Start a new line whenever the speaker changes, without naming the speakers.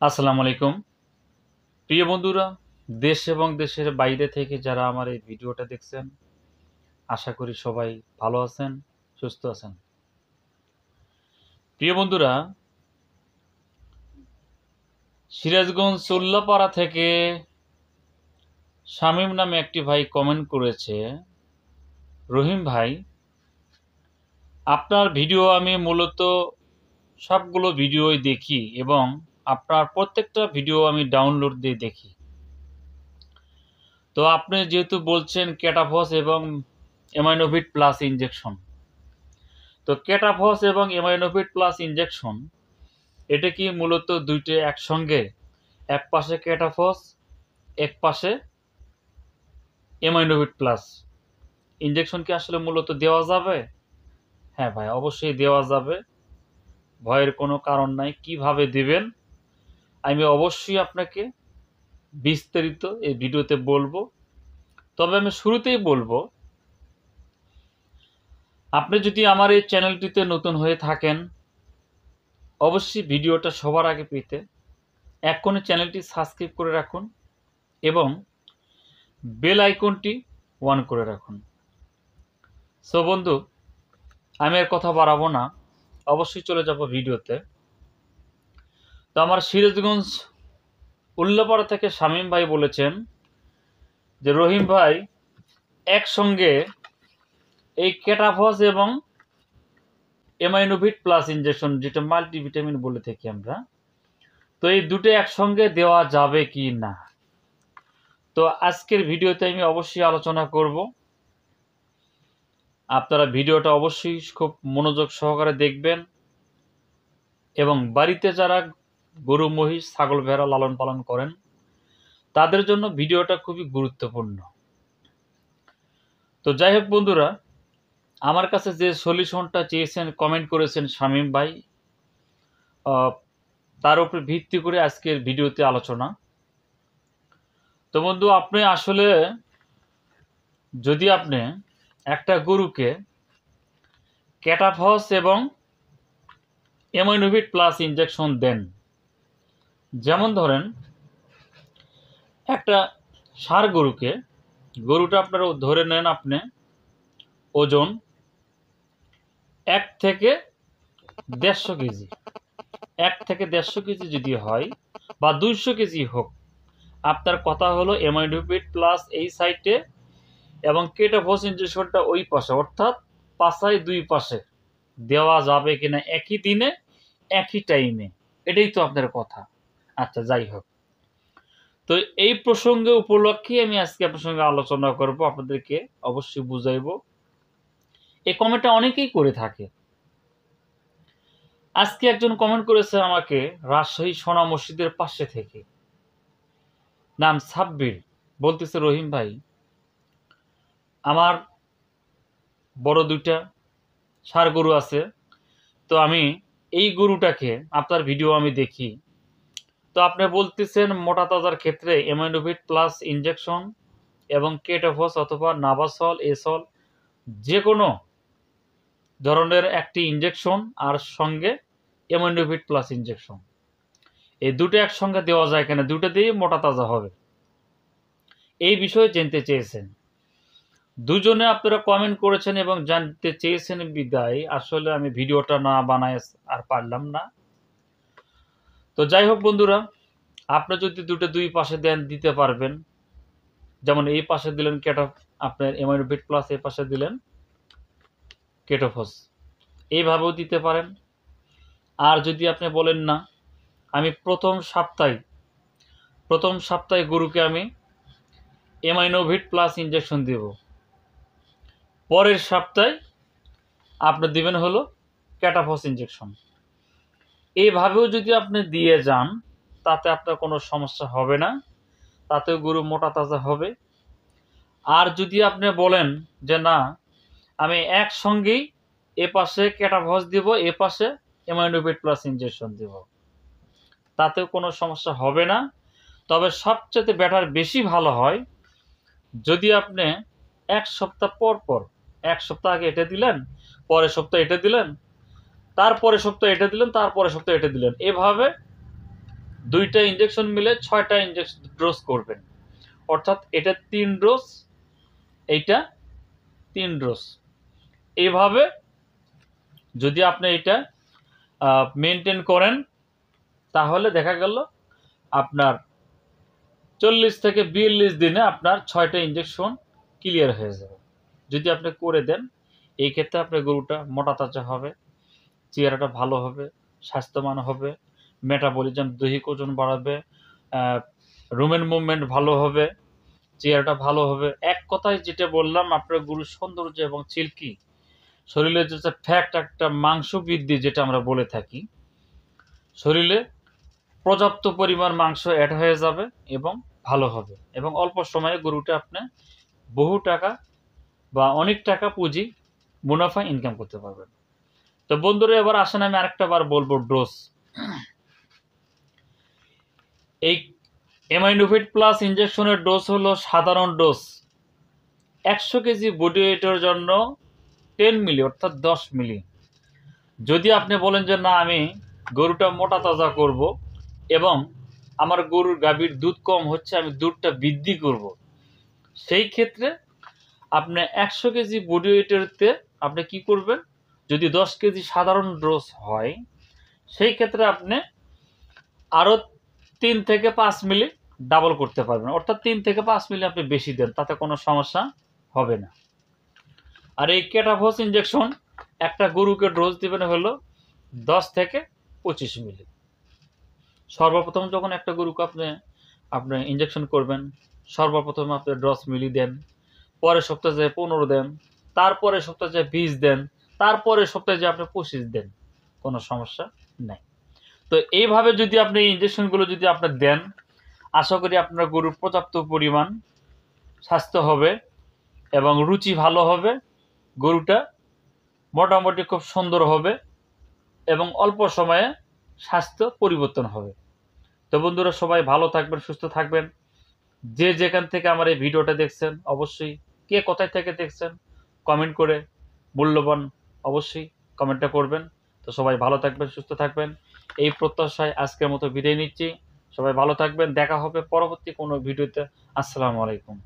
আসসালামু আলাইকুম প্রিয় বন্ধুরা, দেশ এবং দেশের বাইরে থেকে যারা আমার এই ভিডিওটা দেখছেন, আশা করি সবাই ভালো আছেন, সুস্থ আছেন। প্রিয় বন্ধুরা, সিরাজগঞ্জ চুল্লাপাড়া থেকে শামীম নামে একটি ভাই কমেন্ট করেছে, রহিম ভাই, আপনার ভিডিও আমি মূলত সবগুলো ভিডিওই দেখি এবং আপনার প্রত্যেকটা ভিডিও আমি ডাউনলোড দিয়ে দেখি। তো আপনি যেহেতু বলছেন ক্যাটাফস এবং অ্যামাইনোভিট প্লাস ইনজেকশন, তো ক্যাটাফস এবং অ্যামাইনোভিট প্লাস ইনজেকশন এটা কি মূলত দুইটা একসঙ্গে, এক পাশে ক্যাটাফস, এক পাশে অ্যামাইনোভিট প্লাস ইনজেকশন কি আসলে মূলত দেওয়া যাবে? হ্যাঁ ভাই, অবশ্যই দেওয়া যাবে, ভয়ের কোনো কারণ নাই। কিভাবে দিবেন আমি অবশ্যই আপনাকে বিস্তারিত এই ভিডিওতে বলবো। তবে আমি শুরুতেই বলবো, আপনি যদি আমার এই চ্যানেলটিতে নতুন হয়ে থাকেন, অবশ্যই ভিডিওটা সবার আগে পেতে এক্ষুনি চ্যানেলটি সাবস্ক্রাইব করে রাখুন এবং বেল আইকনটি অন করে রাখুন। সো বন্ধু, আমি আর কথা বাড়াবো না, অবশ্যই চলে যাব ভিডিওতে। তো আমার সিরাজগঞ্জ উল্লাপাড়া থেকে শামীম ভাই বলেছেন যে, রহিম ভাই, একসঙ্গে এই ক্যাটাফস এবং অ্যামাইনোভিট প্লাস ইনজেকশন, যেটা মাল্টিভিটামিন বলে থাকি আমরা, তো এই দুটো একসঙ্গে দেওয়া যাবে কি না। তো আজকের ভিডিওতে আমি অবশ্যই আলোচনা করব। আপনারা ভিডিওটা অবশ্যই খুব মনোযোগ সহকারে দেখবেন এবং বাড়িতে যারা গরু, মহিষ, ছাগল, ভেড়া লালন পালন করেন তাদের জন্য ভিডিওটা খুবই গুরুত্বপূর্ণ। তো যাই হোক বন্ধুরা, আমার কাছে যে সলিউশনটা চেয়েছেন, কমেন্ট করেছেন শামীম ভাই, তার উপর ভিত্তি করে আজকের ভিডিওতে আলোচনা। তো বন্ধু, আপনি আসলে যদি আপনি একটা গরুকে ক্যাটাফস এবং অ্যামাইনোভিট প্লাস ইনজেকশন দেন, যেমন ধরেন একটা ষাঁড় গরুটা আপনারা ধরে নেন, আপনি ওজন 1 থেকে 150 কেজি, 1 থেকে 150 কেজি যদি হয় বা 200 কেজি হোক, আপনার কথা হলো অ্যামাইনোভিট প্লাস এই সাইডে এবং ক্যাটাফস ইনজেকশনটা ওই পাশে, অর্থাৎ পাশায় দুই পাশে দেওয়া যাবে কিনা একই দিনে একই টাইমে, এটাই তো আপনার কথা। আচ্ছা, যাই হোক, তো এই প্রসঙ্গে উপলক্ষে আমি আজকে আপনার সঙ্গে আলোচনা করব, আপনাদেরকে অবশ্যই বুঝাইবো। এই কমেন্টটা অনেকেই করে থাকে। আজকে একজন কমেন্ট করেছে আমাকে রাজশাহী সোনা মসজিদের পাশে থেকে, নাম সাব্বির, বলতেছে, রহিম ভাই, আমার বড় দুইটা ষাঁড় গরু আছে, তো আমি এই গরুটাকে, আপনার ভিডিও আমি দেখি, তো আপনি বলতেছেন মোটা তাজার ক্ষেত্রে অ্যামাইনোভিট প্লাস ইনজেকশন এবং কেটোফস অথবা নাভাসল, এসল, যে কোনো ধরনের একটি ইনজেকশন আর সঙ্গে অ্যামাইনোভিট প্লাস ইনজেকশন, এই দুটো একসঙ্গে দেওয়া যায় কেন, দুটো দিয়ে মোটা তাজা হবে, এই বিষয়ে জানতে চেয়েছেন। দুজনে আপনারা কমেন্ট করেছেন এবং জানতে চেয়েছেন বিদায় আসলে আমি ভিডিওটা না বানায় আর পারলাম না। তো যাই হোক বন্ধুরা, আপনি যদি দুটো দুই পাশে দেন দিতে পারবেন, যেমন এই পাশে দিলেন আপনার অ্যামাইনোভিট প্লাস, এই পাশে দিলেন কেটোফস, এইভাবেও দিতে পারেন। আর যদি আপনি বলেন না, আমি প্রথম সপ্তাহে গরুকে আমি অ্যামাইনোভিট প্লাস ইনজেকশন দেব, পরের সপ্তাহে আপনি দিবেন হলো ক্যাটাফস ইনজেকশন, এইভাবেও যদি আপনি দিয়ে যান, তাতে আপনার কোনো সমস্যা হবে না, তাতেও গরু মোটা তাজা হবে। আর যদি আপনি বলেন যে না, আমি একসঙ্গেই এ পাশে ক্যাটাফস দিব, এ পাশে অ্যামাইনোভিট প্লাস ইনজেকশন দিব, তাতেও কোনো সমস্যা হবে না। তবে সবচেয়ে বেটার, বেশি ভালো হয় যদি আপনি এক সপ্তাহ পর এক সপ্তাহ আগে এটা দিলেন, পরের সপ্তাহ এটা দিলেন, তারপরে সপ্তাহ এটা দিলেন, তারপরে সপ্তাহ এটা দিলেন, এভাবে 2টা ইঞ্জেকশন মিলে 6টা ডোজ করবেন, অর্থাৎ এটা 3 ডোজ, এইটা 3 ডোজ। এইভাবে যদি আপনি এটা মেনটেন করেন তাহলে দেখা গেল আপনার 40 থেকে 42 দিনে আপনার 6টা ইঞ্জেকশন ক্লিয়ার হয়ে যাবে। যদি আপনি করে দেন, এই ক্ষেত্রে আপনার গরুটা মোটা তাজা হবে, চেহারাটা ভালো হবে, স্বাস্থ্যবান হবে, মেটাবলিজম দৈহিক ওজন বাড়াবে, রুমেন মুভমেন্ট ভালো হবে, চেহারাটা ভালো হবে। এক কথায় যেটা বললাম, আপনার গরুর সৌন্দর্য এবং চিল্কি শরীরে যেটা ফ্যাট, একটা মাংস বৃদ্ধি যেটা আমরা বলে থাকি, শরীরে পর্যাপ্ত পরিমাণ মাংস অ্যাড হয়ে যাবে এবং ভালো হবে, এবং অল্প সময়ে গরুটা আপনি বহু টাকা বা অনেক টাকা পুঁজি মুনাফা ইনকাম করতে পারবেন। তো বন্ধুরা, এবার আসেন আমি আরেকটা বার বলবো ডোজ। এই অ্যামাইনোভিট প্লাস ইনজেকশনের ডোজ হলো সাধারণ ডোজ 100 কেজি বডি ওয়েটের জন্য 10 মিলি, অর্থাৎ 10 মিলি। যদি আপনি বলেন যে না, আমি গরুটা মোটা তাজা করব এবং আমার গরুর গাভীর দুধ কম হচ্ছে, আমি দুধটা বৃদ্ধি করব, সেই ক্ষেত্রে আপনি 100 কেজি বডি ওয়েটেরতে আপনি কি করবেন, যদি 10 কেজি সাধারণ ডোজ হয়, সেই ক্ষেত্রে আপনি আরও 3 থেকে 5 মিলি ডাবল করতে পারবেন, অর্থাৎ 3 থেকে 5 মিলি আপনি বেশি দেন, তাতে কোনো সমস্যা হবে না। আর এই ক্যাটাফস ইনজেকশন একটা গরুকে ডোজ দিবেন হলো 10 থেকে 25 মিলি। সর্বপ্রথম যখন একটা গরুকে আপনি ইনজেকশন করবেন, সর্বপ্রথম আপনি 10 মিলি দেন, পরের সপ্তাহে যে 15 দেন, তারপরে সপ্তাহে যে 20 দেন, তারপরে সপ্তাহে যে আপনি 25 দেন, কোনো সমস্যা নাই। তো এইভাবে যদি আপনি ইনজেকশনগুলো যদি আপনি দেন, আশা করি আপনার গরুর পর্যাপ্ত পরিমাণ স্বাস্থ্য হবে এবং রুচি ভালো হবে, গরুটা মোটামুটি খুব সুন্দর হবে এবং অল্প সময়ে স্বাস্থ্য পরিবর্তন হবে। তো বন্ধুরা, সবাই ভালো থাকবেন, সুস্থ থাকবেন। যে যেখান থেকে আমার এই ভিডিওটা দেখছেন, অবশ্যই কে কোথায় থেকে দেখছেন কমেন্ট করে মূল্যবান অবশ্যই কমেন্টটা করবেন। তো সবাই ভালো থাকবেন, সুস্থ থাকবেন, এই প্রত্যাশায় আজকের মতো বিদায় নিচ্ছি। সবাই ভালো থাকবেন, দেখা হবে পরবর্তী কোনো ভিডিওতে। আসসালামু আলাইকুম।